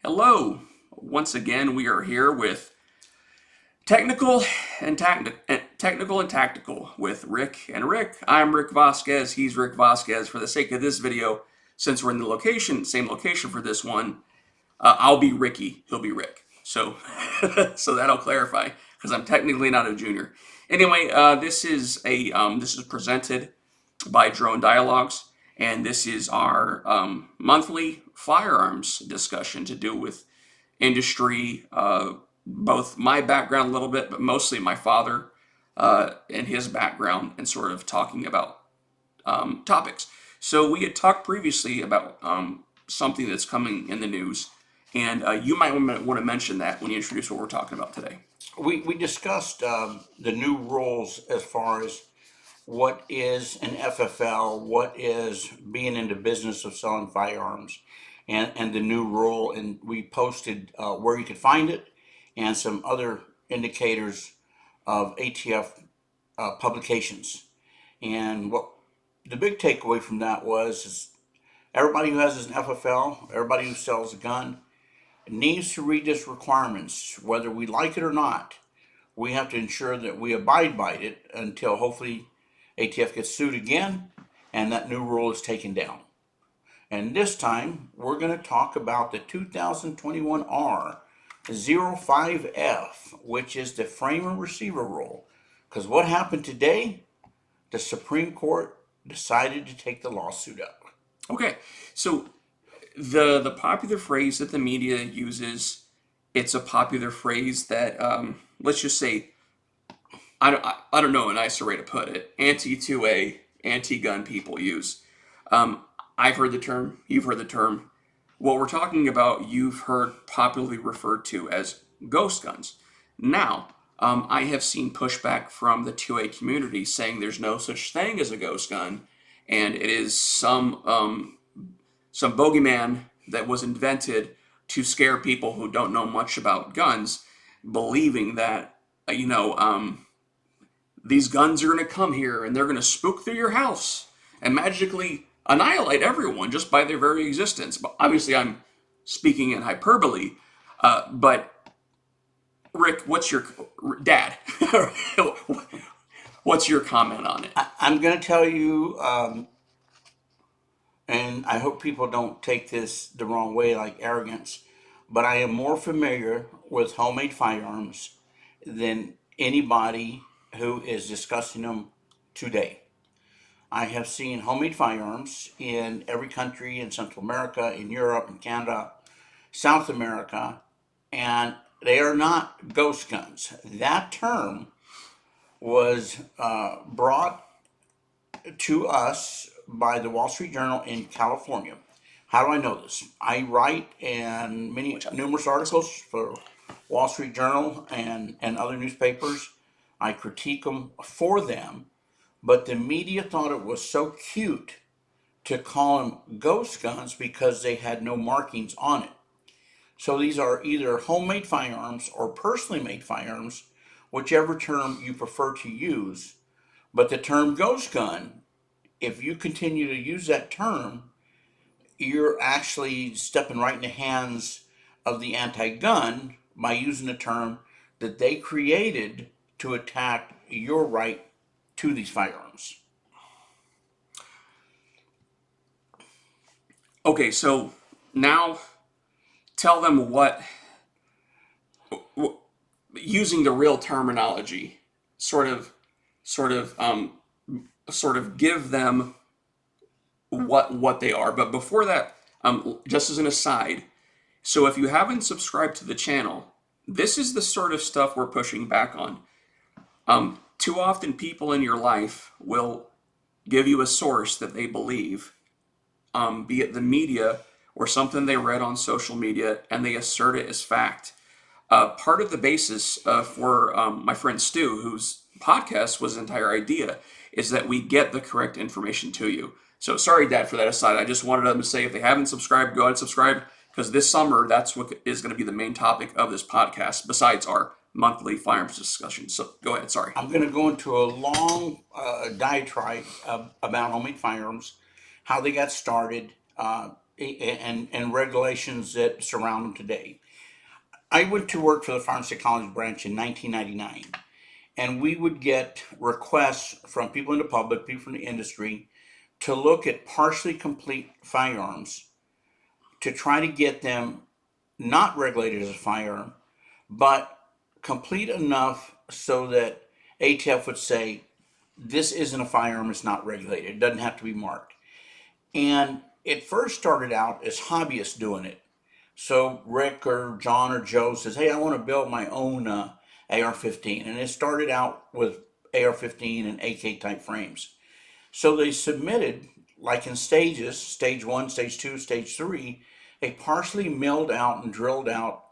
Hello. Once again, we are here with technical technical and tactical with Rick and Rick. I'm Rick Vasquez. He's Rick Vasquez. For the sake of this video, since we're in the same location for this one, I'll be Ricky. He'll be Rick. So, so that'll clarify because I'm technically not a junior. Anyway, this is presented by Drone Dialogues, and this is our monthly firearms discussion to do with industry, both my background a little bit, but mostly my father and his background, and sort of talking about topics. So we had talked previously about something that's coming in the news, and you might want to mention that when you introduce what we're talking about today. We discussed the new rules as far as what is an FFL, what is being in the business of selling firearms, and the new rule. And we posted where you could find it and some other indicators of ATF publications. And what the big takeaway from that was is everybody who has an FFL, everybody who sells a gun, needs to read its requirements, whether we like it or not. We have to ensure that we abide by it until hopefully ATF gets sued again and that new rule is taken down. And this time we're going to talk about the 2021 R05F, which is the frame and receiver rule. Because what happened today, the Supreme Court decided to take the lawsuit up. Okay, so the popular phrase that the media uses, it's a popular phrase that let's just say I don't know a nicer way to put it. Anti-2A, anti-gun people use. I've heard the term. You've heard the term. What we're talking about, you've heard popularly referred to as ghost guns. Now, I have seen pushback from the 2A community saying there's no such thing as a ghost gun, and it is some bogeyman that was invented to scare people who don't know much about guns, believing that these guns are going to come here and they're going to spook through your house and magically annihilate everyone just by their very existence. But obviously, I'm speaking in hyperbole. But Rick, what's your dad? What's your comment on it? I'm going to tell you, and I hope people don't take this the wrong way like arrogance, but I am more familiar with homemade firearms than anybody who is discussing them today. I have seen homemade firearms in every country in Central America, in Europe, in Canada, South America, and they are not ghost guns. That term was brought to us by the Wall Street Journal in California. How do I know this? I write in numerous articles for Wall Street Journal and other newspapers. I critique them for them, but the media thought it was so cute to call them ghost guns because they had no markings on it. So these are either homemade firearms or personally made firearms, whichever term you prefer to use. But the term ghost gun, if you continue to use that term, you're actually stepping right in the hands of the anti-gun by using a term that they created to attack your right to these firearms. Okay, so now tell them using the real terminology, sort of, sort of give them what they are. But before that, just as an aside, so if you haven't subscribed to the channel, this is the sort of stuff we're pushing back on. Too often, people in your life will give you a source that they believe, be it the media or something they read on social media, and they assert it as fact. Part of the basis for my friend Stu, whose podcast was his entire idea, is that we get the correct information to you. So sorry, Dad, for that aside. I just wanted them to say if they haven't subscribed, go ahead and subscribe, because this summer, that's what is going to be the main topic of this podcast, besides our monthly firearms discussion. So go ahead, sorry. I'm going to go into a long diatribe about homemade firearms, how they got started. and regulations that surround them today. I went to work for the Firearms Technology Branch in 1999, and we would get requests from people in the public, people from the industry, to look at partially complete firearms to try to get them not regulated as a firearm, but complete enough so that ATF would say, this isn't a firearm, it's not regulated, it doesn't have to be marked. And it first started out as hobbyists doing it. So Rick or John or Joe says, hey, I want to build my own AR-15. And it started out with AR-15 and AK type frames. So they submitted, like in stages, stage one, stage two, stage three, a partially milled out and drilled out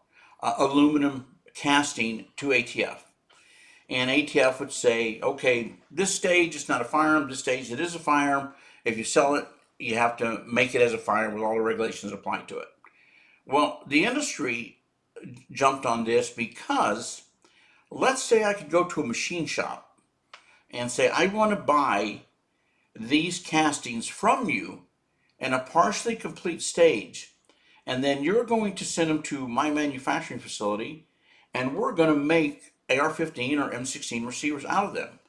aluminum casting to ATF. And ATF would say, okay, this stage is not a firearm, this stage it is a firearm. If you sell it, you have to make it as a firearm with all the regulations applied to it. Well, the industry jumped on this because let's say I could go to a machine shop and say, I want to buy these castings from you in a partially complete stage, and then you're going to send them to my manufacturing facility, and we're going to make AR-15 or M16 receivers out of them.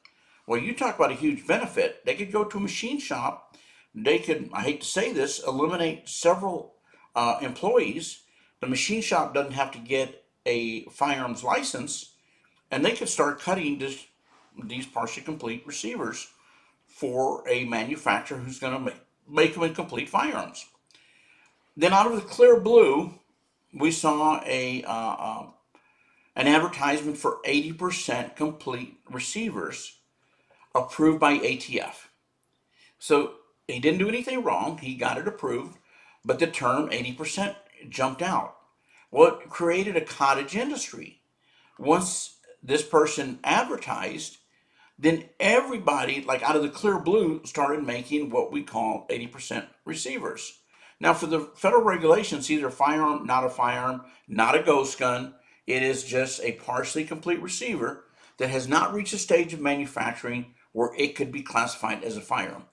Well, you talk about a huge benefit. They could go to a machine shop. They could, I hate to say this, eliminate several employees. The machine shop doesn't have to get a firearms license, and they could start cutting these partially complete receivers for a manufacturer who's going to make them in complete firearms. Then out of the clear blue, we saw an advertisement for 80% complete receivers approved by ATF. So he didn't do anything wrong. He got it approved, but the term 80% jumped out. Well, it created a cottage industry. Once this person advertised, then everybody, like out of the clear blue, started making what we call 80% receivers. Now, for the federal regulations, either a firearm, not a ghost gun. It is just a partially complete receiver that has not reached a stage of manufacturing where it could be classified as a firearm.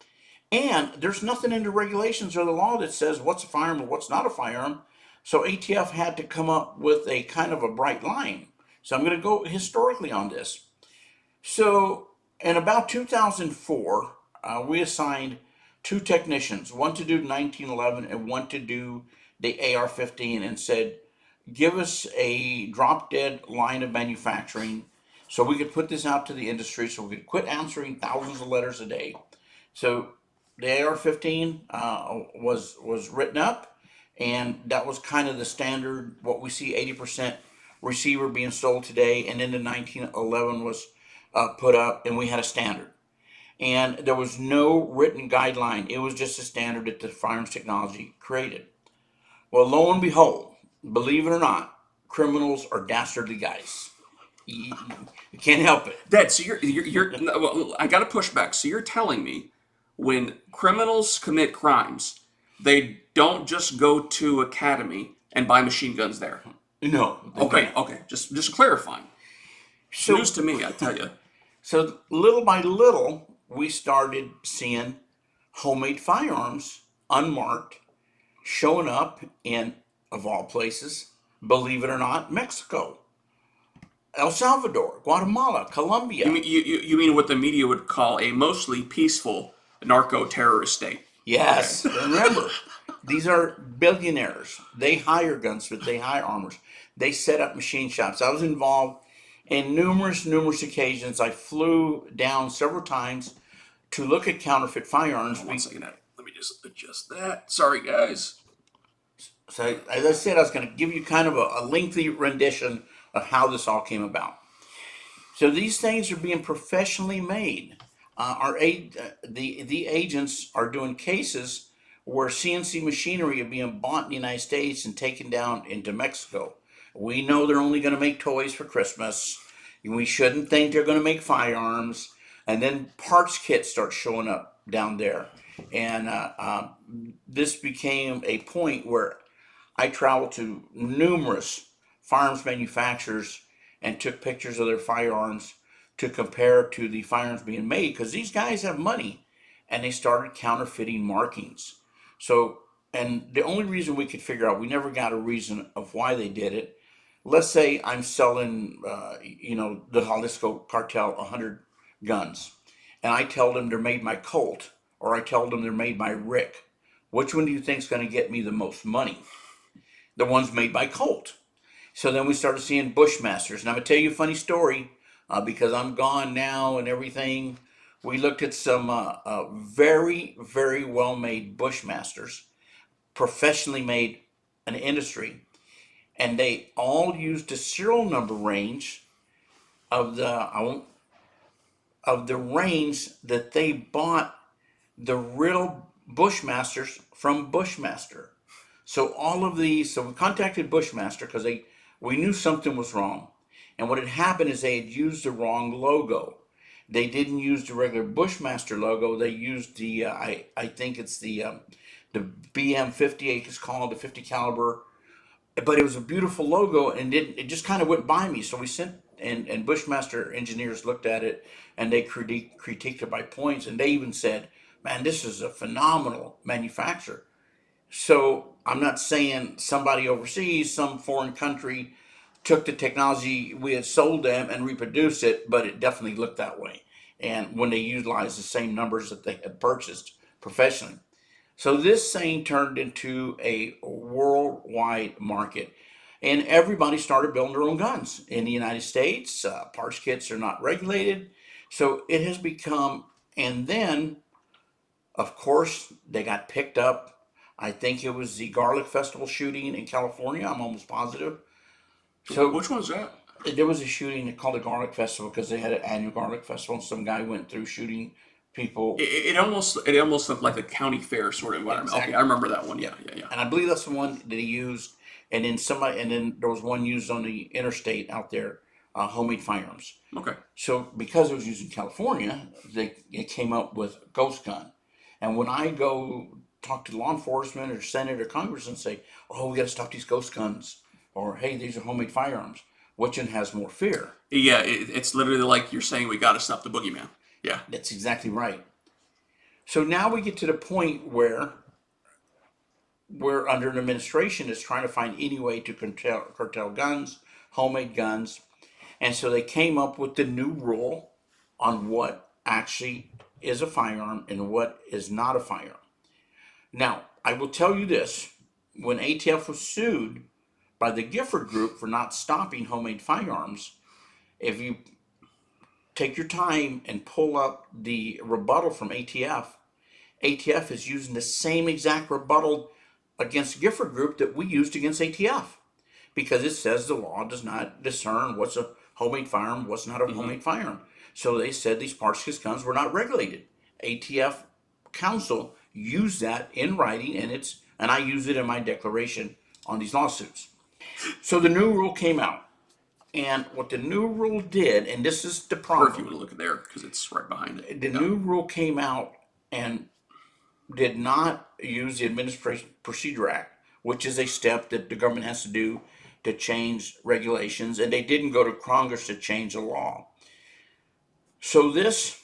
And there's nothing in the regulations or the law that says what's a firearm or what's not a firearm. So ATF had to come up with a kind of a bright line. So I'm going to go historically on this. So in about 2004, we assigned two technicians, one to do 1911 and one to do the AR-15, and said, give us a drop dead line of manufacturing so we could put this out to the industry so we could quit answering thousands of letters a day. So the AR-15 was written up, and that was kind of the standard, what we see 80% receiver being sold today. And then the 1911 was put up, and we had a standard. And there was no written guideline. It was just a standard that the Firearms Technology created. Well, lo and behold, believe it or not, criminals are dastardly guys. You can't help it. Dad, so you're no, well, I got to push back. So you're telling me when criminals commit crimes, they don't just go to academy and buy machine guns there? No. Okay, okay, just clarifying. So, News to me, I tell you. so little by little, we started seeing homemade firearms, unmarked, showing up in, of all places, believe it or not, Mexico, El Salvador, Guatemala, Colombia. You mean what the media would call a mostly peaceful narco-terrorist state? Yes. Okay. Remember, these are billionaires. They hire gunsmiths, they hire armors, they set up machine shops. I was involved in numerous occasions. I flew down several times to look at counterfeit firearms. One second, let me just adjust that. Sorry, guys. So, as I said, I was going to give you kind of a lengthy rendition of how this all came about. So these things are being professionally made. The agents are doing cases where CNC machinery are being bought in the United States and taken down into Mexico. We know they're only going to make toys for Christmas. We shouldn't think they're going to make firearms. And then parts kits start showing up down there. And this became a point where I traveled to numerous firearms manufacturers and took pictures of their firearms to compare to the firearms being made, because these guys have money, and they started counterfeiting markings. So And the only reason we could figure out, we never got a reason of why they did it. Let's say I'm selling, the Jalisco cartel 100 guns, and I tell them they're made by Colt, or I tell them they're made by Rick. Which one do you think is going to get me the most money? The ones made by Colt. So then we started seeing Bushmasters. And I'm going to tell you a funny story because I'm gone now and everything. We looked at some very, very well made Bushmasters, professionally made an industry, and they all used the serial number range of the range that they bought the real Bushmasters from Bushmaster. So all of these, so we contacted Bushmaster because we knew something was wrong, and what had happened is they had used the wrong logo. They didn't use the regular Bushmaster logo. They used the I think it's the BM58 is called, the 50 caliber, but it was a beautiful logo, and it just kind of went by me. So we sent, and Bushmaster engineers looked at it, and they critiqued it by points, and they even said, "Man, this is a phenomenal manufacturer." So I'm not saying somebody overseas, some foreign country, took the technology we had sold them and reproduced it, but it definitely looked that way. And when they utilized the same numbers that they had purchased professionally. So this thing turned into a worldwide market. And everybody started building their own guns. In the United States, parts kits are not regulated. So it has become, and then, of course, they got picked up. I think it was the Garlic Festival shooting in California. I'm almost positive. So Which one's that? there was a shooting called the Garlic Festival because they had an annual Garlic Festival, and some guy went through shooting people. It almost looked like a county fair sort of environment. Okay, I Exactly. remember that one. Yeah. Yeah, yeah, yeah. And I believe that's the one that he used. And then there was one used on the interstate out there, homemade firearms. Okay. So because it was used in California, it came up with ghost gun. And when I go talk to law enforcement or Senate or Congress and say, "Oh, we got to stop these ghost guns," or "Hey, these are homemade firearms," which one has more fear? Yeah, it's literally like you're saying we got to stop the boogeyman. Yeah. That's exactly right. So now we get to the point where we're under an administration that's trying to find any way to curtail guns, homemade guns. And so they came up with the new rule on what actually is a firearm and what is not a firearm. Now, I will tell you this, when ATF was sued by the Gifford Group for not stopping homemade firearms, if you take your time and pull up the rebuttal from ATF, ATF is using the same exact rebuttal against Gifford Group that we used against ATF, because it says the law does not discern what's a homemade firearm, what's not a Hmm. homemade firearm. So they said these Parskis guns were not regulated. ATF counsel used that in writing, and I use it in my declaration on these lawsuits. So the new rule came out, and what the new rule did, and this is the Or if you problem, want to look at there, because it's right behind it. the Yeah. new rule came out and did not use the Administration Procedure Act, which is a step that the government has to do to change regulations, and they didn't go to Congress to change the law. So this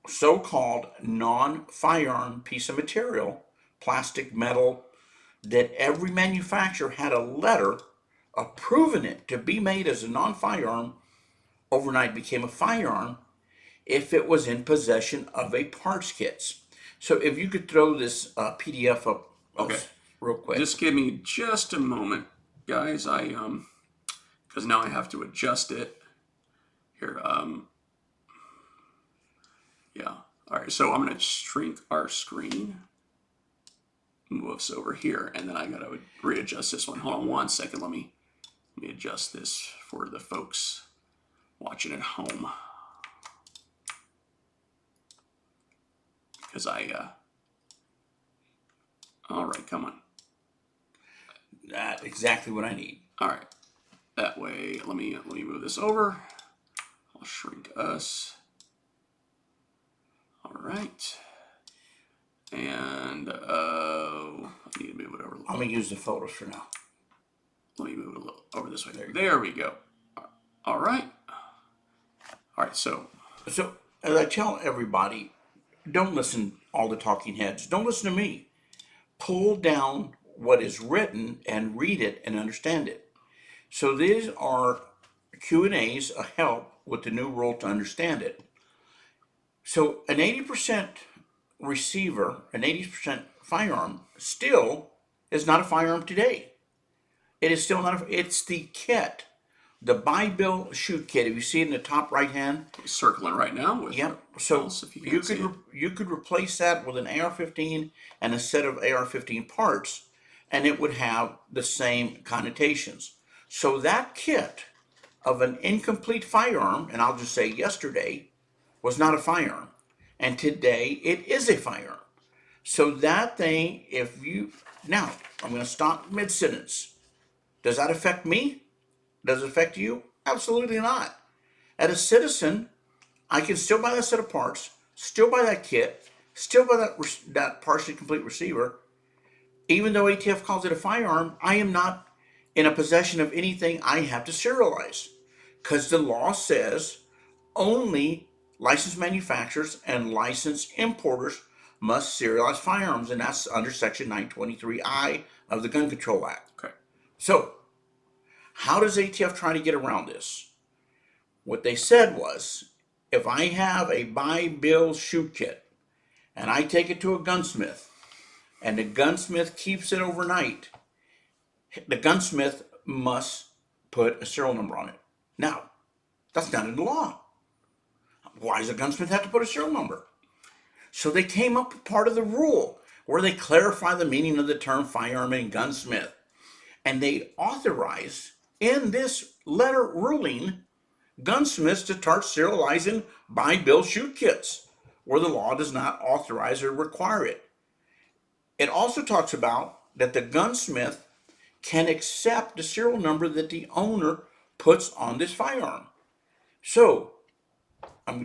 so-called non-firearm piece of material, plastic, metal, that every manufacturer had a letter approving it to be made as a non-firearm, overnight became a firearm if it was in possession of a parts kits. So if you could throw this PDF up Okay. real quick. Just give me just a moment, guys. Because now I have to adjust it here. Yeah. All right. So I'm gonna shrink our screen, move us over here, and then I gotta readjust this one. Hold on 1 second. Let me adjust this for the folks watching at home, because all right, come on. That's exactly what I need. All right. That way, let me move this over. I'll shrink us. All right. And I need to move it over. I'm gonna use the photos for now. Let me move it a little over this way. There we go. All right. All right. So So as I tell everybody, don't listen all the talking heads. Don't listen to me. pull down what is written and read it and understand it. So these are Q&As, a help with the new rule to understand it. So an 80% receiver, an 80% firearm, still is not a firearm today. It is still not. It's the kit, the buy, bill, shoot kit. If you see it in the top right hand, Circling right now with yep. So else if you you can't see could it. you could replace that with an AR-15 and a set of AR-15 parts, and it would have the same connotations. So that kit of an incomplete firearm, and I'll just say yesterday, was not a firearm, and today it is a firearm. So that thing, if you now, I'm going to stop mid sentence. Does that affect me? Does it affect you? Absolutely not. As a citizen, I can still buy that set of parts, still buy that kit, still buy that partially complete receiver. Even though ATF calls it a firearm, I am not in a possession of anything I have to serialize. Because the law says only licensed manufacturers and licensed importers must serialize firearms, and that's under Section 923I of the Gun Control Act. Okay. So, how does ATF try to get around this? What they said was, if I have a buy, bill, shoot kit, and I take it to a gunsmith, and the gunsmith keeps it overnight, the gunsmith must put a serial number on it. Now, that's not in the law. Why does a gunsmith have to put a serial number? So they came up with part of the rule where they clarify the meaning of the term firearm and gunsmith. And they authorize in this letter ruling gunsmiths to start serializing buy, bill, shoot kits where the law does not authorize or require it. It also talks about that the gunsmith can accept the serial number that the owner puts on this firearm. So,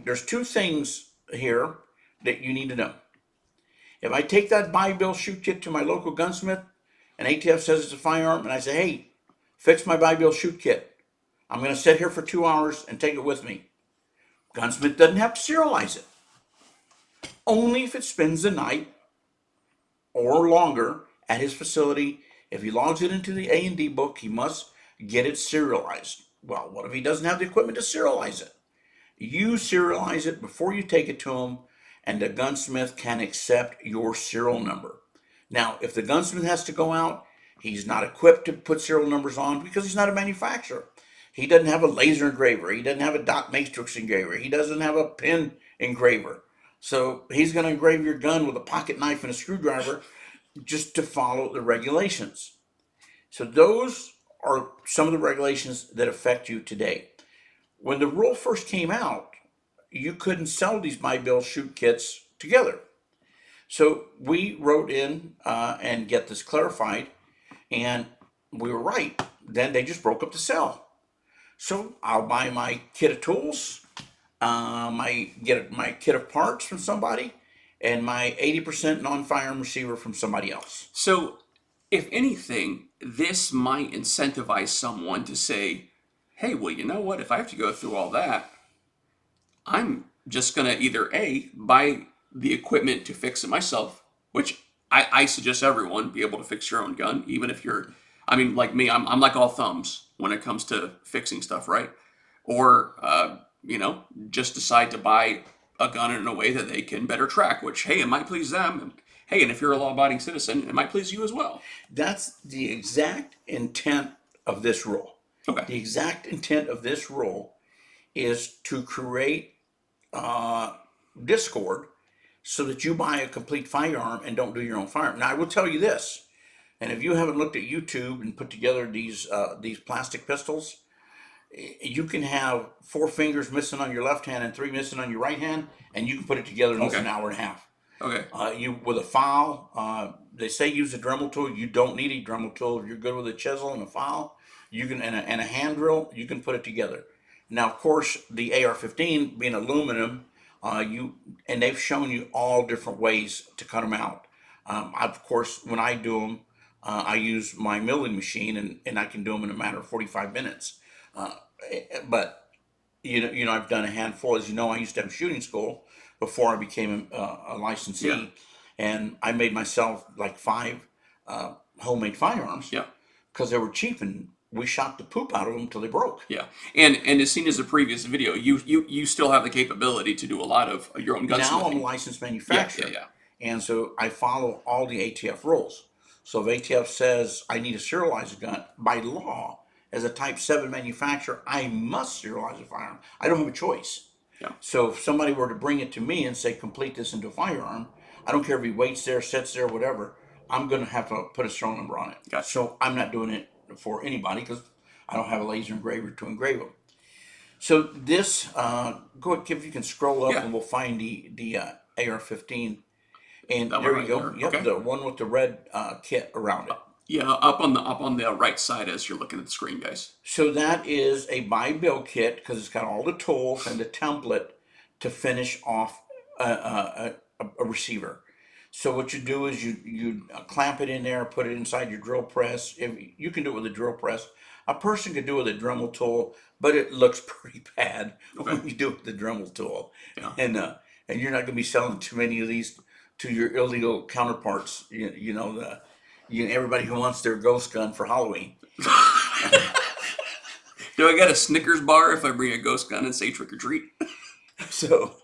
there's two things here that you need to know. If I take that buy, bill, shoot kit to my local gunsmith and ATF says it's a firearm, and I say, hey, fix my buy, bill, shoot kit, I'm going to sit here for 2 hours and take it with me. Gunsmith doesn't have to serialize it. Only if it spends the night or longer at his facility. If he logs it into the A&D book, he must get it serialized. Well, what if he doesn't have the equipment to serialize it? You serialize it before you take it to him, and the gunsmith can accept your serial number. Now, if the gunsmith has to go out, he's not equipped to put serial numbers on because he's not a manufacturer. He doesn't have a laser engraver. He doesn't have a dot matrix engraver. He doesn't have a pen engraver. So he's going to engrave your gun with a pocket knife and a screwdriver just to follow the regulations. So those are some of the regulations that affect you today. When the rule first came out, you couldn't sell these buy, bill, shoot kits together. So we wrote in and get this clarified, and we were right. Then they just broke up the sale. So I'll buy my kit of tools, get my kit of parts from somebody, and my 80% non-firearm receiver from somebody else. So, if anything, this might incentivize someone to say, hey, well, you know what? If I have to go through all that, I'm just going to either A, buy the equipment to fix it myself, which I suggest everyone be able to fix your own gun, even if you're, I mean, like me, I'm like all thumbs when it comes to fixing stuff, right? Or, just decide to buy a gun in a way that they can better track, which, hey, it might please them. Hey, and if you're a law abiding citizen, it might please you as well. That's the exact intent of this rule. Okay. The exact intent of this rule is to create discord so that you buy a complete firearm and don't do your own firearm. Now, I will tell you this, and if you haven't looked at YouTube and put together these plastic pistols, you can have 4 fingers missing on your left hand and 3 missing on your right hand, and you can put it together in an hour and a half. Okay. You with a file, they say use a Dremel tool. You don't need a Dremel tool. If you're good with a chisel and a file, you can and a hand drill, you can put it together. Now, of course, the AR-15 being aluminum, and they've shown you all different ways to cut them out. Of course, when I do them, I use my milling machine, and I can do them in a matter of 45 minutes. But I've done a handful. As you know, I used to have shooting school before I became a licensee. Yeah. and I made myself like 5 homemade firearms Yeah. because they were cheap, and we shot the poop out of them until they broke. Yeah. And as seen as a previous video, you still have the capability to do a lot of your own Now I'm a gunsmithing. licensed Yeah. Yeah. manufacturer, Yeah. and so I follow all the ATF rules. So if ATF says I need to serialize a gun, by law, as a Type 7 manufacturer, I must serialize a firearm. I don't have a choice. Yeah. So if somebody were to bring it to me and say, complete this into a firearm, I don't care if he waits there, sits there, whatever, I'm going to have to put a serial number on it. Gotcha. So I'm not doing it for anybody because I don't have a laser engraver to engrave them. So this, go ahead, if you can scroll up Yeah. and we'll find the AR-15. And That one there you right go. there. Yep, Okay. the one with the red kit around it. Yeah, up on the right side as you're looking at the screen, guys. So that is a buy bill kit because it's got all the tools and the template to finish off a receiver. So what you do is you clamp it in there, put it inside your drill press. If you can do it with a drill press, a person could do it with a Dremel tool, but it looks pretty bad Okay. when you do it with the Dremel tool. Yeah. And you're not going to be selling too many of these to your illegal counterparts. Everybody who wants their ghost gun for Halloween. Do I get a Snickers bar if I bring a ghost gun and say trick or treat? So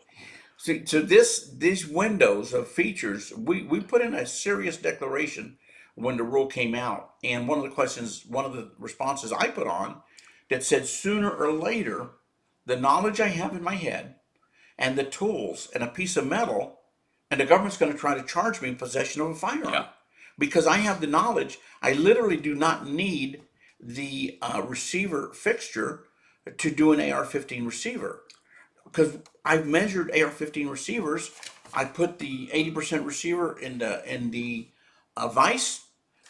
these windows of features, we put in a serious declaration when the rule came out. And one of the responses I put on that said sooner or later, the knowledge I have in my head and the tools and a piece of metal, and the government's going to try to charge me possession of a firearm. Yeah. Because I have the knowledge. I literally do not need the receiver fixture to do an AR-15 receiver. Because I've measured AR-15 receivers. I put the 80% receiver in the vise,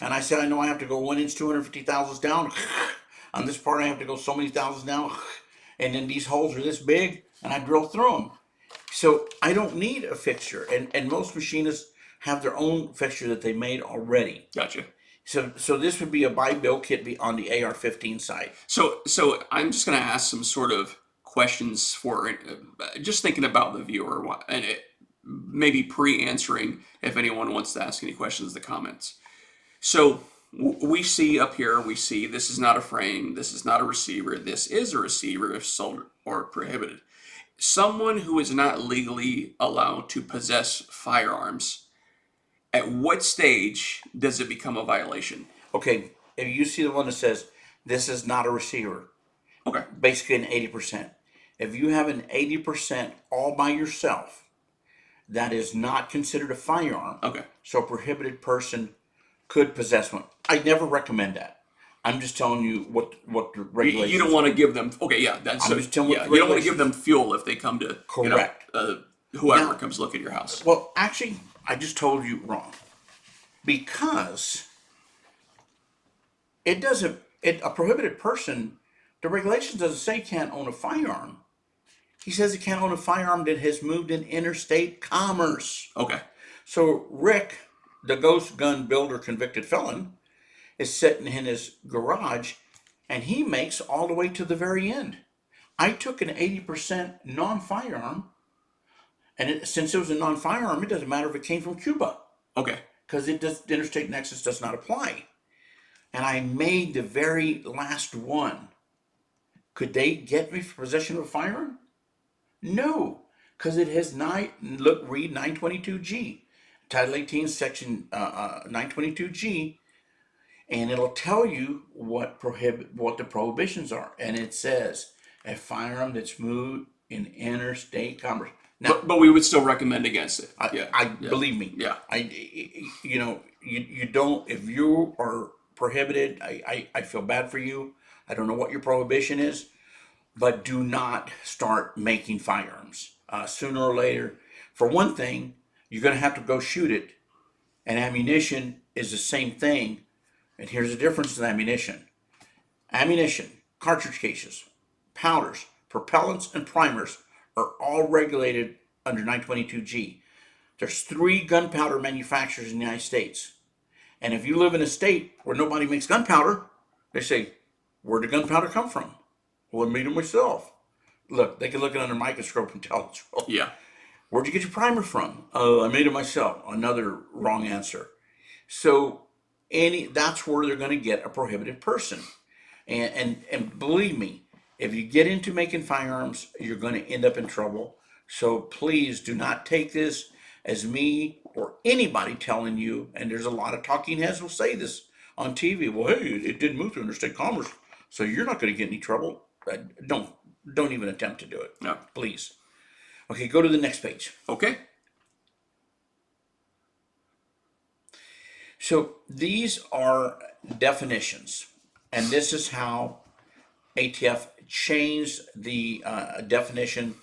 and I said I know I have to go 1 inch, 250 thousandths down. On this part, I have to go so many thousandths down, and then these holes are this big, and I drill through them. So I don't need a fixture, and most machinists have their own fixture that they made already. Gotcha. So this would be a buy bill kit on the AR-15 side. So I'm just going to ask some sort of questions for just thinking about the viewer and maybe pre-answering if anyone wants to ask any questions in the comments. So we see up here, we see this is not a frame, this is not a receiver, this is a receiver if sold or prohibited. Someone who is not legally allowed to possess firearms, at what stage does it become a violation? Okay, if you see the one that says this is not a receiver, Okay. basically an 80%. If you have an 80% all by yourself, that is not considered a firearm. Okay. So a prohibited person could possess one. I never recommend that. I'm just telling you what the regulations. You don't want to give them. Okay, yeah, that's. I'm just telling you yeah, what the you don't want to give regulations- them fuel if they come to. Correct. Whoever Now- comes look at your house. Well, actually, I just told you wrong. Because it doesn't. A prohibited person, the regulations doesn't say can't own a firearm. He says he can't own a firearm that has moved in interstate commerce. Okay. So Rick, the ghost gun builder convicted felon, is sitting in his garage, and he makes all the way to the very end. I took an 80% non-firearm, and since it was a non-firearm, it doesn't matter if it came from Cuba, Okay. because the interstate nexus does not apply. And I made the very last one. Could they get me for possession of a firearm? No, because it has read 922G, Title 18, Section 922G, and it'll tell you what the prohibitions are, and it says a firearm that's moved in interstate commerce. Now, But we would still recommend against it. I believe me. Yeah. You don't, if you are prohibited, I feel bad for you. I don't know what your prohibition is, but do not start making firearms. Sooner or later, for one thing, you're going to have to go shoot it, and ammunition is the same thing. And here's the difference in ammunition. Ammunition, cartridge cases, powders, propellants, and primers are all regulated under 922G. There's 3 gunpowder manufacturers in the United States. And if you live in a state where nobody makes gunpowder, they say, where'd the gunpowder come from? Well, I made it myself. Look, they can look it under a microscope and tell it's real. Yeah. Where'd you get your primer from? Oh, I made it myself. Another wrong answer. So that's where they're going to get a prohibited person. And believe me, if you get into making firearms, you're going to end up in trouble. So please do not take this as me or anybody telling you. And there's a lot of talking heads will say this on TV. Well, hey, it didn't move through interstate commerce, so you're not going to get any trouble. Don't even attempt to do it, No. please. Okay, go to the next page. Okay. So these are definitions, and this is how ATF changed the definition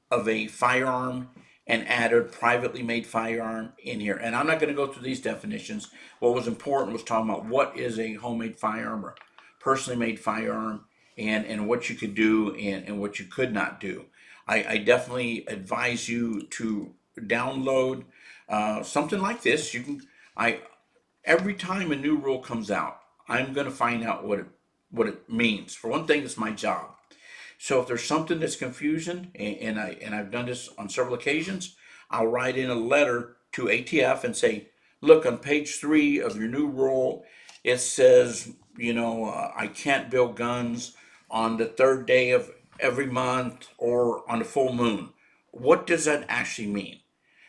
of a firearm and added privately made firearm in here. And I'm not going to go through these definitions. What was important was talking about what is a homemade firearm or personally made firearm, and what you could do and what you could not do. I definitely advise you to download something like this. You can I every time a new rule comes out, I'm going to find out what it means. For one thing, it's my job. So if there's something that's confusion, and I've done this on several occasions, I'll write in a letter to ATF and say, look, on page 3 of your new rule, it says, I can't build guns on the third day of every month or on the full moon. What does that actually mean?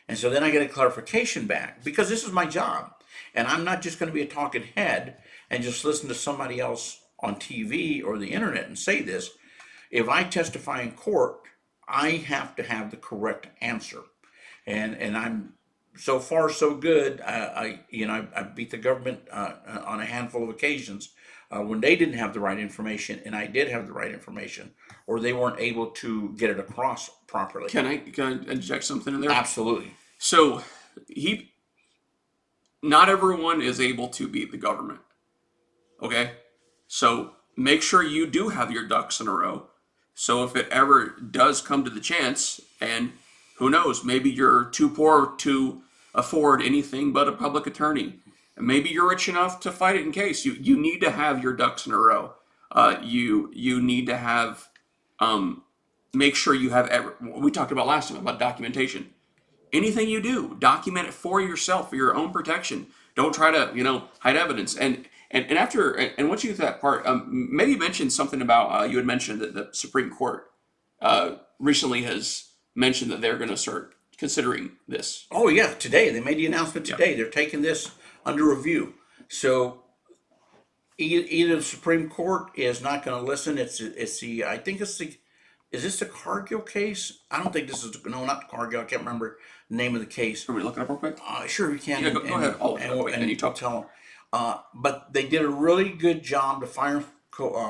And so then I get a clarification back because this is my job. And I'm not just going to be a talking head and just listen to somebody else on TV or the internet and say this. If I testify in court, I have to have the correct answer. And I'm so far so good. I beat the government on a handful of occasions when they didn't have the right information and I did have the right information, or they weren't able to get it across properly. Can I inject something in there? Absolutely. So not everyone is able to beat the government. Okay? So make sure you do have your ducks in a row. So if it ever does come to the chance, and who knows, maybe you're too poor to afford anything but a public attorney. And maybe you're rich enough to fight it in case. You need to have your ducks in a row. You need to have make sure you have we talked about last time about documentation. Anything you do, document it for yourself, for your own protection. Don't try to, hide evidence. And after, and once you get to that part, maybe mention something about, you had mentioned that the Supreme Court recently has mentioned that they're going to start considering this. Oh yeah, today they made the announcement Yeah. today. They're taking this under review. So either the Supreme Court is not going to listen. It's the I think it's the is this the Cargill case? I don't think this is no, not the Cargill. I can't remember the name of the case. Are we looking up real quick? Sure, we can. Yeah, go ahead. I'll look it up. Wait, then you talk. Tell them. But they did a really good job. The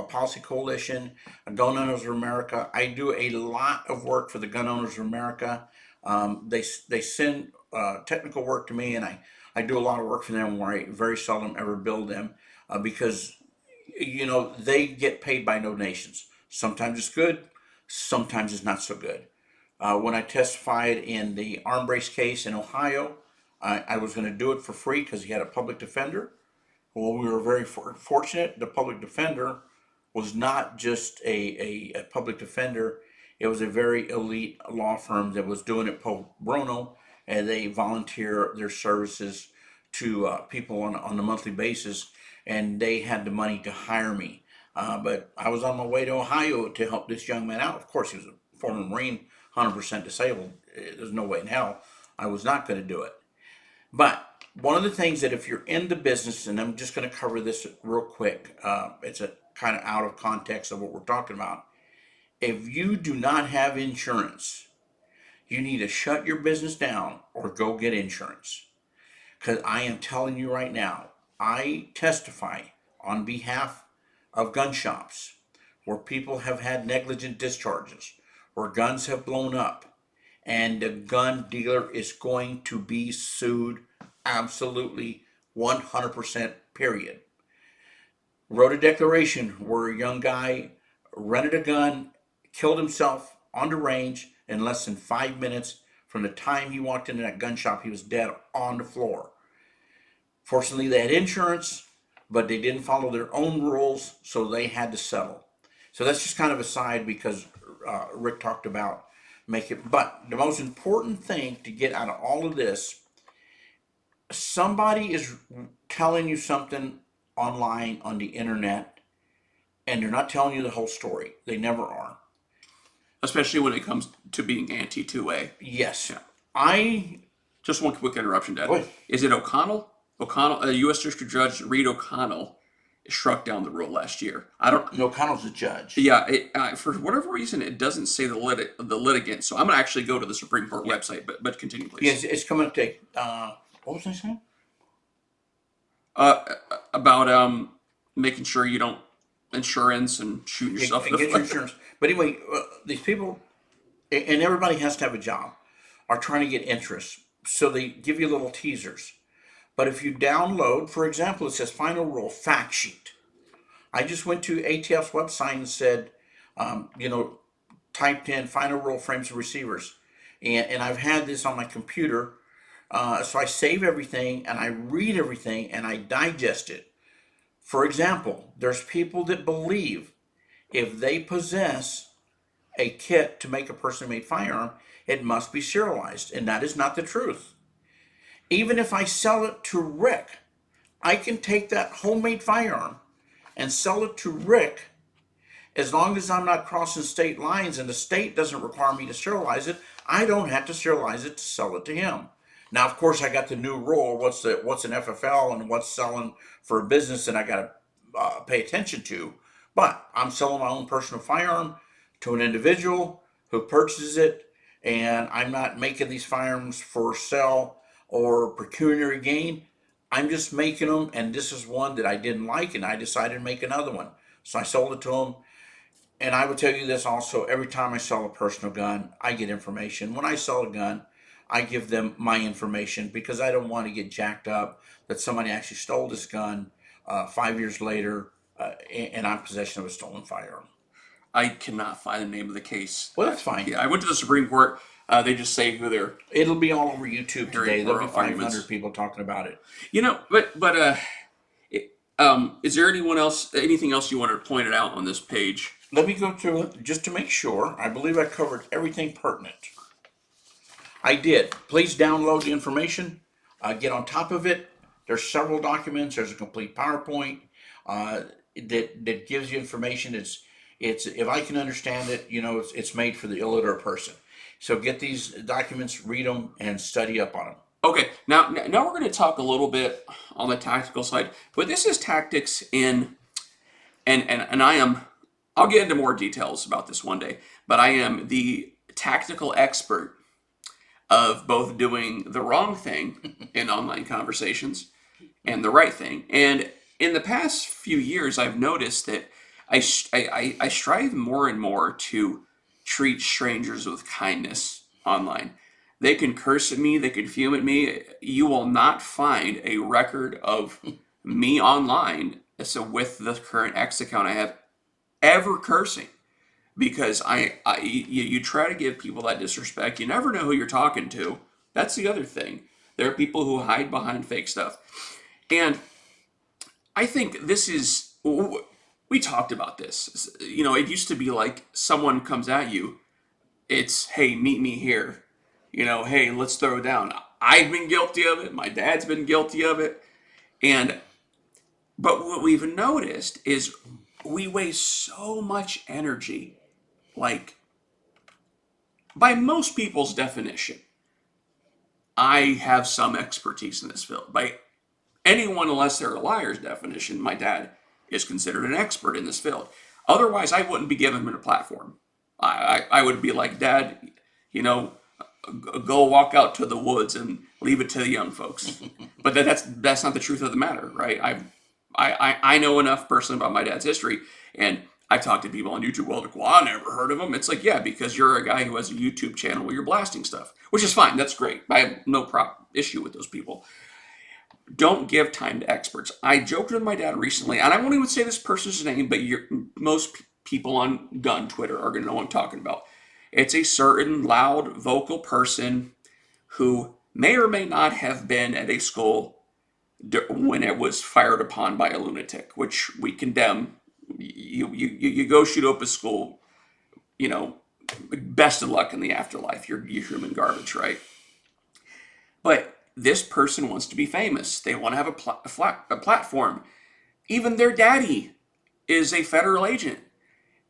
Policy Coalition, Gun Owners of America. I do a lot of work for the Gun Owners of America. They send technical work to me, and I do a lot of work for them where I very seldom ever bill them because they get paid by donations. Sometimes it's good, sometimes it's not so good. When I testified in the arm brace case in Ohio, I was going to do it for free because he had a public defender. Well, we were very fortunate. The public defender was not just a public defender. It was a very elite law firm that was doing it pro bono, and they volunteer their services to people on a monthly basis, and they had the money to hire me. But I was on my way to Ohio to help this young man out. Of course, he was a former Marine, 100% disabled. There's no way in hell I was not going to do it. But one of the things that if you're in the business, and I'm just going to cover this real quick, it's a kind of out of context of what we're talking about. If you do not have insurance, you need to shut your business down or go get insurance. Because I am telling you right now, I testify on behalf of gun shops where people have had negligent discharges, where guns have blown up, and the gun dealer is going to be sued absolutely 100%, period. Wrote a declaration where a young guy rented a gun, killed himself on the range in less than 5 minutes. From the time he walked into that gun shop, he was dead on the floor. Fortunately, they had insurance, but they didn't follow their own rules, so they had to settle. So that's just kind of a side because Rick talked about make it. But the most important thing to get out of all of this, somebody is telling you something online on the internet, and they're not telling you the whole story. They never are. Especially when it comes to being anti 2A. Yes, Yeah. I. Just one quick interruption, Dad. Boy, Is it O'Connell? O'Connell, U.S. District Judge Reed O'Connell struck down the rule last year. I don't. no, Connell's a judge. Yeah, for whatever reason, it doesn't say the litigant. So I'm gonna actually go to the Supreme Court Yeah, website. But continue, please. yes, it's coming to take. What was I saying? Uh, about making sure you don't insurance and shooting yourself in And the get your foot. insurance. But anyway, these people, and everybody has to have a job, are trying to get interest. So they give you little teasers. But if you download, for example, it says final rule fact sheet. I just went to ATF's website and said, you know, typed in final rule frames and receivers. And I've had this on my computer. So I save everything and I read everything and I digest it. For example, there's people that believe if they possess a kit to make a person made firearm, it must be serialized. And that is not the truth. Even if I sell it to Rick, I can take that homemade firearm and sell it to Rick as long as I'm not crossing state lines and the state doesn't require me to serialize it. I don't have to serialize it to sell it to him. Now, of course, I got the new rule. What's an FFL and what's selling for a business that I got to pay attention to. But I'm selling my own personal firearm to an individual who purchases it, and I'm not making these firearms for sale or pecuniary gain. I'm just making them, and this is one that I didn't like, and I decided to make another one. So I sold it to him. And I will tell you this also, every time I sell a personal gun, I get information. When I sell a gun, I give them my information because I don't want to get jacked up that somebody actually stole this gun 5 years later and I'm in possession of a stolen firearm. I cannot find the name of the case. Well, that's fine. Yeah, I went to the Supreme Court. They just say who they're It'll be all over YouTube hearing today. There'll be oral arguments. 500 people talking about it. Is there anything else you wanted to point it out on this page? Let me go through it just to make sure. I believe I covered everything pertinent. I did. Please download the information. Get on top of it. There's several documents. There's a complete PowerPoint that gives you information. It's if I can understand it, it's made for the illiterate person. So get these documents, read them, and study up on them. Okay, now we're going to talk a little bit on the tactical side, but this is tactics in, and I'll get into more details about this one day, but I am the tactical expert of both doing the wrong thing in online conversations and the right thing. And in the past few years, I've noticed that I strive more and more to treat strangers with kindness online. They can curse at me, they can fume at me. You will not find a record of me online, so with the current X account I have, ever cursing. Because you try to give people that disrespect. You never know who you're talking to. That's the other thing. There are people who hide behind fake stuff. And I think this is, we talked about this. It used to be like someone comes at you, it's, hey, meet me here. Hey, let's throw down. I've been guilty of it. My dad's been guilty of it. And, but what we've noticed is we waste so much energy, like, by most people's definition. I have some expertise in this field. By anyone, unless they're a liar's definition, my dad is considered an expert in this field. Otherwise, I wouldn't be giving him a platform. I would be like, Dad, go walk out to the woods and leave it to the young folks. But that's not the truth of the matter, right? I know enough personally about my dad's history, and I've talked to people on YouTube. Well, I never heard of him. It's like, yeah, because you're a guy who has a YouTube channel where you're blasting stuff, which is fine. That's great. I have no issue with those people. Don't give time to experts. I joked with my dad recently, and I won't even say this person's name, but most people on gun Twitter are going to know what I'm talking about. It's a certain loud, vocal person who may or may not have been at a school when it was fired upon by a lunatic, which we condemn. You go shoot up a school, you know, best of luck in the afterlife. You're human garbage, right? But this person wants to be famous. They want to have a platform. Even their daddy is a federal agent.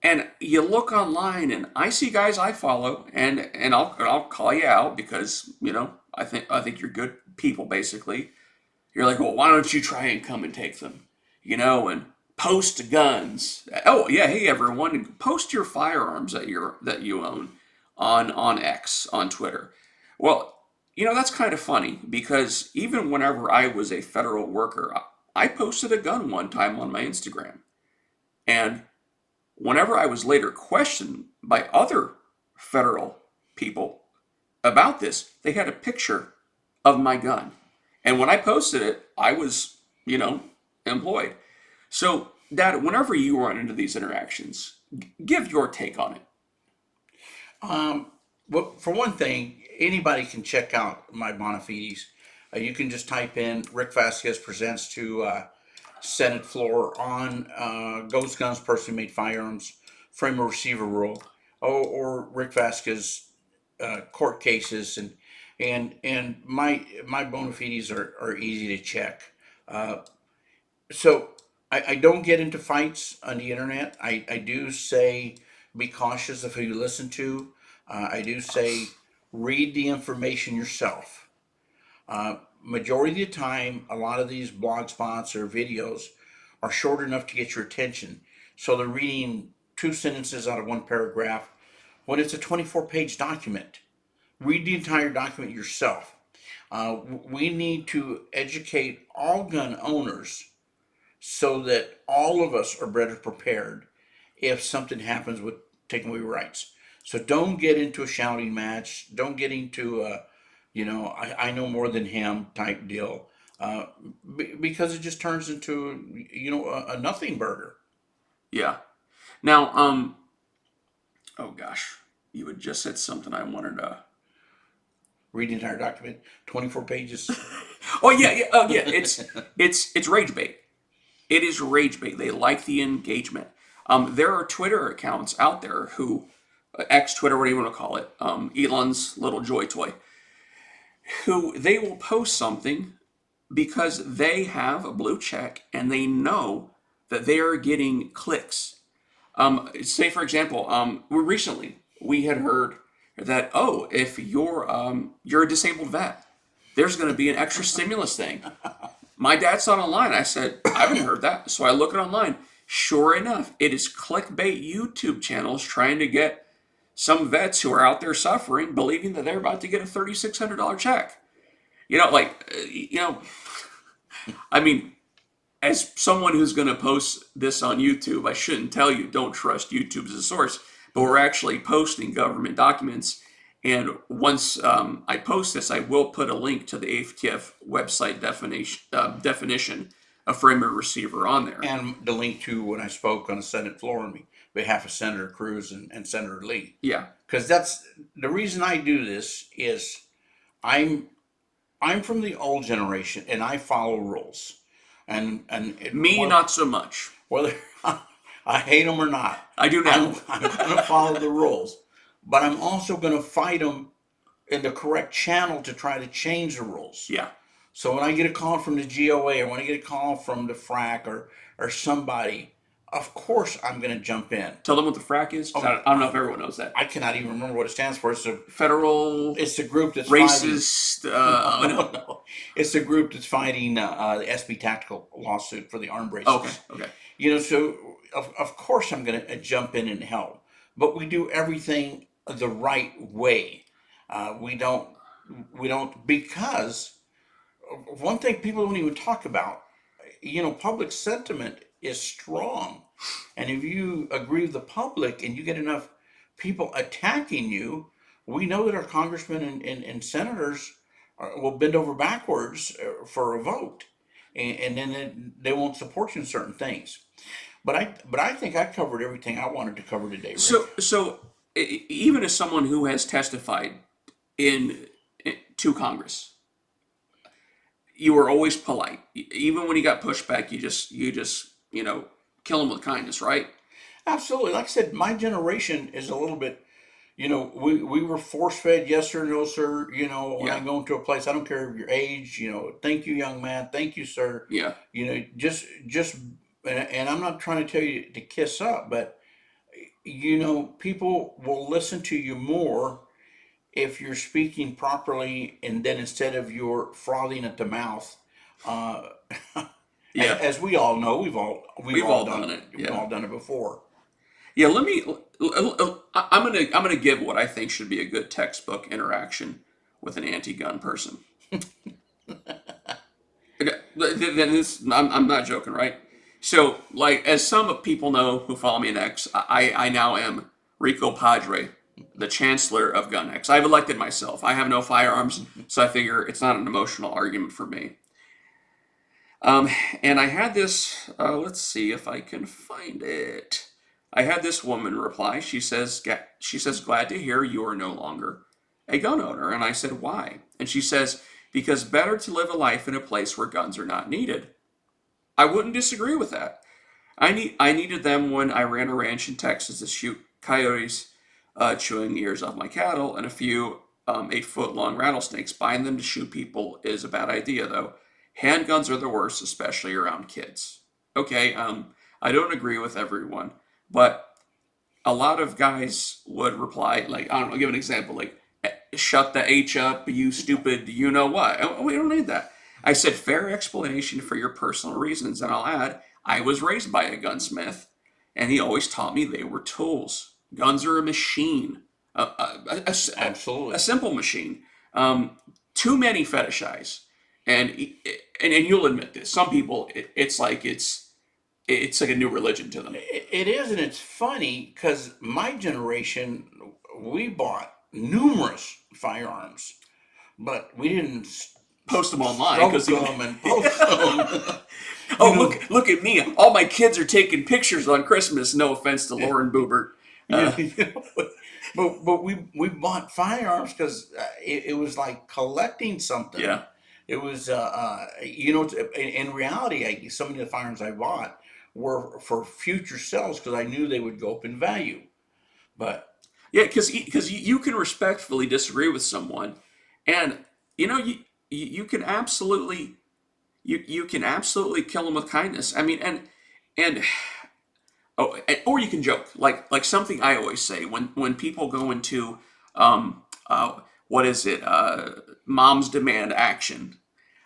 And you look online, and I see guys I follow, and I'll call you out because I think you're good people. Basically, you're like, well, why don't you try and come and take them, and post guns. Oh yeah, hey everyone, post your firearms that you own on X on Twitter. Well, that's kind of funny because even whenever I was a federal worker, I posted a gun one time on my Instagram, and whenever I was later questioned by other federal people about this, they had a picture of my gun. And when I posted it, I was, employed. So, Dad, whenever you run into these interactions, give your take on it. Well, for one thing, anybody can check out my bona fides. You can just type in Rick Vasquez presents to Senate floor on Ghost Guns, personally made firearms, frame a receiver rule, or Rick Vasquez court cases, and my bona fides are easy to check. Uh, so I don't get into fights on the internet. I do say be cautious of who you listen to. I do say read the information yourself. Majority of the time, a lot of these blog spots or videos are short enough to get your attention. So they're reading two sentences out of one paragraph when it's a 24-page document. Read the entire document yourself. We need to educate all gun owners so that all of us are better prepared if something happens with taking away rights. So don't get into a shouting match. Don't get into a, I know more than him type deal, uh, because it just turns into, a nothing burger. Yeah. Now, oh gosh, you had just said something I wanted to. Read the entire document, 24 pages. Oh yeah, yeah, oh yeah. It's rage bait. It is rage bait. They like the engagement. There are Twitter accounts out there who, X Twitter, what do you want to call it? Elon's little joy toy, who they will post something because they have a blue check and they know that they are getting clicks. Say for example, we had heard that, oh, if you're a disabled vet, there's going to be an extra stimulus thing. My dad saw it online. I said, I haven't heard that. So I look it online. Sure enough, it is clickbait YouTube channels trying to get some vets who are out there suffering, believing that they're about to get a $3,600 check. I mean, as someone who's going to post this on YouTube, I shouldn't tell you don't trust YouTube as a source, but we're actually posting government documents. And once I post this, I will put a link to the AFTF website definition of frame and receiver on there. And the link to when I spoke on the Senate floor on behalf of Senator Cruz and Senator Lee. Yeah. Because that's the reason I do this is I'm I'm from the old generation and I follow rules. Me, not so much. Whether I hate them or not, I do now. I'm going to follow the rules. But I'm also going to fight them in the correct channel to try to change the rules. Yeah. So when I get a call from the GOA or when I get a call from the FRAC or somebody, of course I'm going to jump in. Tell them what the FRAC is. 'Cause I don't know if everyone knows that. I cannot even remember what it stands for. Federal. It's the group that's racist. no. It's the group that's fighting the SB Tactical lawsuit for the arm braces. Okay. Okay. So of course I'm going to jump in and help, but we do everything the right way. We don't because one thing people don't even talk about, public sentiment is strong. And if you agree with the public and you get enough people attacking you, we know that our congressmen and senators will bend over backwards for a vote. And then they won't support you in certain things. But I think I covered everything I wanted to cover today, Rick. So even as someone who has testified to Congress, you were always polite. Even when you got pushback, you just kill them with kindness, right? Absolutely. Like I said, my generation is a little bit we were force fed yes sir, no sir. When I Yeah, go into a place, I don't care of your age. Thank you, young man. Thank you, sir. yeah, Just, and I'm not trying to tell you to kiss up, but people will listen to you more if you're speaking properly, and then instead of your frothing at the mouth. Uh, yeah. as we all know, We've all done it. we've Yeah, all done it before. yeah. I'm gonna give what I think should be a good textbook interaction with an anti-gun person. Then this, I'm not joking, right? So, like, as some people know who follow me in X, I now am Rico Padre, the Chancellor of Gun X. I've elected myself. I have no firearms, so I figure it's not an emotional argument for me. Um, and I had this. Let's see if I can find it. I had this woman reply. She says, glad to hear you are no longer a gun owner. And I said, why? And she says, because better to live a life in a place where guns are not needed. I wouldn't disagree with that. I needed them when I ran a ranch in Texas to shoot coyotes, chewing ears off my cattle, and a few 8 foot long rattlesnakes. Buying them to shoot people is a bad idea, though. Handguns are the worst, especially around kids. Okay, I don't agree with everyone, but a lot of guys would reply, like, I don't know, give an example, like, shut the H up, you stupid, you know what. We don't need that. I said, fair explanation for your personal reasons. And I'll add, I was raised by a gunsmith, and he always taught me they were tools. Guns are a machine, a Absolutely. simple machine. Too many fetishize. And, and you'll admit this. Some people, it's like a new religion to them. It is, and it's funny because my generation, we bought numerous firearms, but we didn't Post them online stroke because even them and post them. you oh, know, look at me! All my kids are taking pictures on Christmas. No offense to Lauren Boebert. you, you know, but we bought firearms because it was like collecting something. Yeah, It was, in reality, so many of the firearms I bought were for future sales because I knew they would go up in value. But yeah, because you can respectfully disagree with someone, and you can absolutely you can absolutely kill them with kindness. I mean, and or you can joke like something I always say when people go into what is it, moms demand action.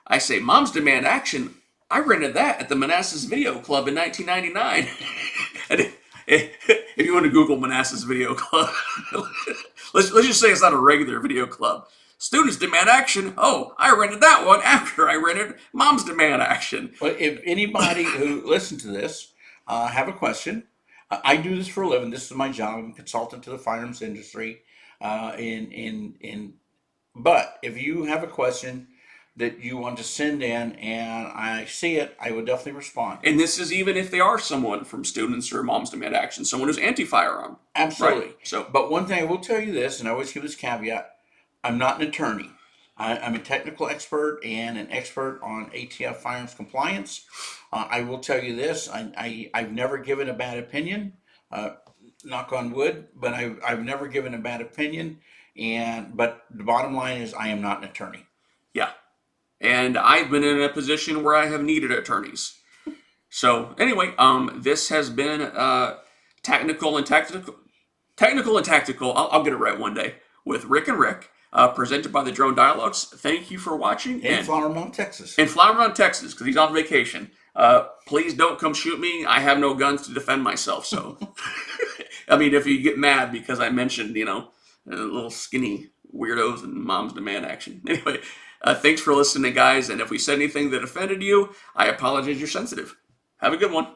I say, Moms Demand Action. I rented that at the Manassas Video Club in 1999. And if you want to Google Manassas Video Club, let's just say it's not a regular video club. Students demand action. Oh, I rented that one after I rented Moms Demand Action. but if anybody who listens to this have a question, I do this for a living. This is my job. I'm a consultant to the firearms industry. In But if you have a question that you want to send in and I see it, I would definitely respond. And this is even if they are someone from Students or Moms Demand Action, someone who's anti-firearm, right? Absolutely. So, But one thing I will tell you this, and I always give this caveat, I'm not an attorney. I'm a technical expert and an expert on ATF firearms compliance. I will tell you this, I've never given a bad opinion, uh, knock on wood, but I've never given a bad opinion. But the bottom line is I am not an attorney. yeah. And I've been in a position where I have needed attorneys. So anyway, this has been technical and tactical, technical and tactical. I'll get it right one day with Rick and Rick, presented by the Drone Dialogues. Thank you for watching, In and Flower Mound, Texas. in Flower Mound, Texas, because he's on vacation. Please don't come shoot me. I have no guns to defend myself. So, I mean, if you get mad because I mentioned, little skinny weirdos and moms demand action. Anyway, thanks for listening, guys. And if we said anything that offended you, I apologize. You're sensitive. Have a good one.